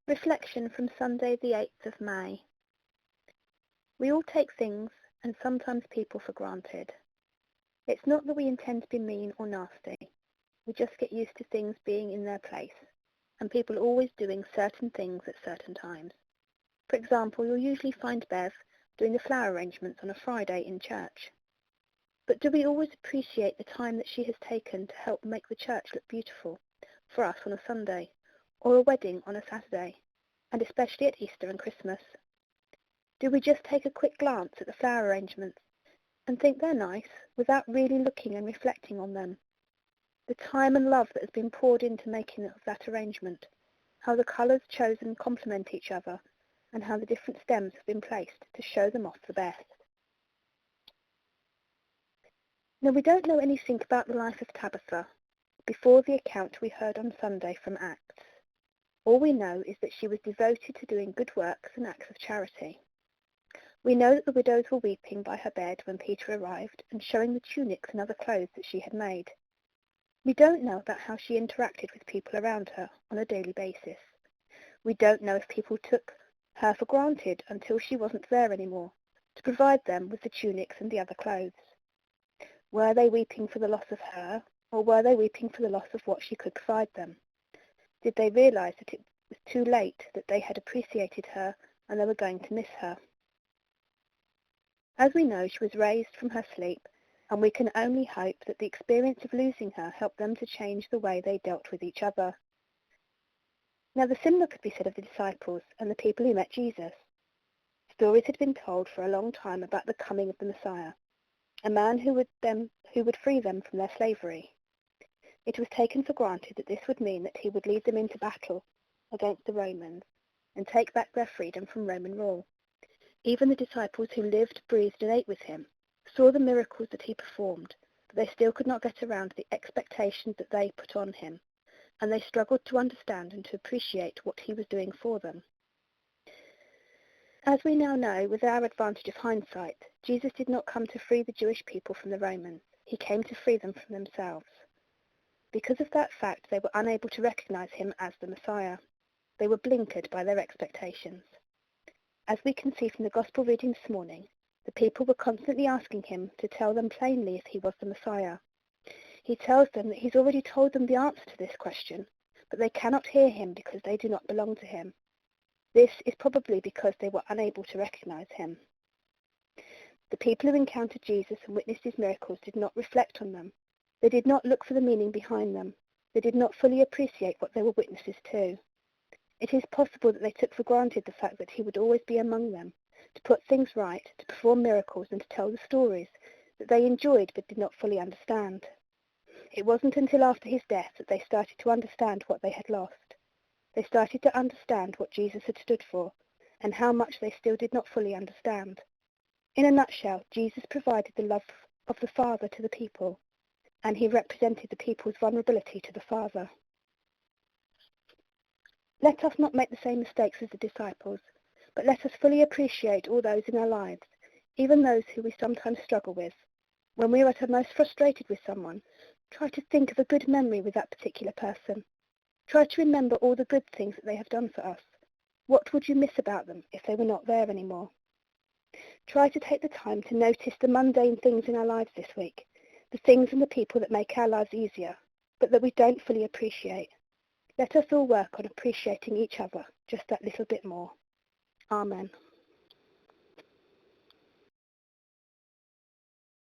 Reflection from Sunday the 8th of May. We all take things and sometimes people for granted. It's not that we intend to be mean or nasty. We just get used to things being in their place and people always doing certain things at certain times. For example, you'll usually find Bev doing the flower arrangements on a Friday in church. But do we always appreciate the time that she has taken to help make the church look beautiful for us on a Sunday, or a wedding on a Saturday, and especially at Easter and Christmas? Do we just take a quick glance at the flower arrangements and think they're nice without really looking and reflecting on them? The time and love that has been poured into making of that arrangement, how the colours chosen complement each other, and how the different stems have been placed to show them off the best. Now, we don't know anything about the life of Tabitha before the account we heard on Sunday from Acts. All we know is that she was devoted to doing good works and acts of charity. We know that the widows were weeping by her bed when Peter arrived and showing the tunics and other clothes that she had made. We don't know about how she interacted with people around her on a daily basis. We don't know if people took her for granted until she wasn't there anymore to provide them with the tunics and the other clothes. Were they weeping for the loss of her, or were they weeping for the loss of what she could provide them? Did they realise that it was too late, that they had appreciated her and they were going to miss her? As we know, she was raised from her sleep, and we can only hope that the experience of losing her helped them to change the way they dealt with each other. Now, the similar could be said of the disciples and the people who met Jesus. Stories had been told for a long time about the coming of the Messiah, a man who would free them from their slavery. It was taken for granted that this would mean that he would lead them into battle against the Romans and take back their freedom from Roman rule. Even the disciples who lived, breathed and ate with him saw the miracles that he performed, but they still could not get around the expectations that they put on him, and they struggled to understand and to appreciate what he was doing for them. As we now know, with our advantage of hindsight, Jesus did not come to free the Jewish people from the Romans. He came to free them from themselves. Because of that fact, they were unable to recognize him as the Messiah. They were blinkered by their expectations. As we can see from the Gospel reading this morning, the people were constantly asking him to tell them plainly if he was the Messiah. He tells them that he's already told them the answer to this question, but they cannot hear him because they do not belong to him. This is probably because they were unable to recognize him. The people who encountered Jesus and witnessed his miracles did not reflect on them. They did not look for the meaning behind them. They did not fully appreciate what they were witnesses to. It is possible that they took for granted the fact that he would always be among them, to put things right, to perform miracles and to tell the stories that they enjoyed but did not fully understand. It wasn't until after his death that they started to understand what they had lost. They started to understand what Jesus had stood for and how much they still did not fully understand. In a nutshell, Jesus provided the love of the Father to the people, and he represented the people's vulnerability to the Father. Let us not make the same mistakes as the disciples, but let us fully appreciate all those in our lives, even those who we sometimes struggle with. When we are at our most frustrated with someone, try to think of a good memory with that particular person. Try to remember all the good things that they have done for us. What would you miss about them if they were not there anymore? Try to take the time to notice the mundane things in our lives this week, the things and the people that make our lives easier, but that we don't fully appreciate. Let us all work on appreciating each other just that little bit more. Amen.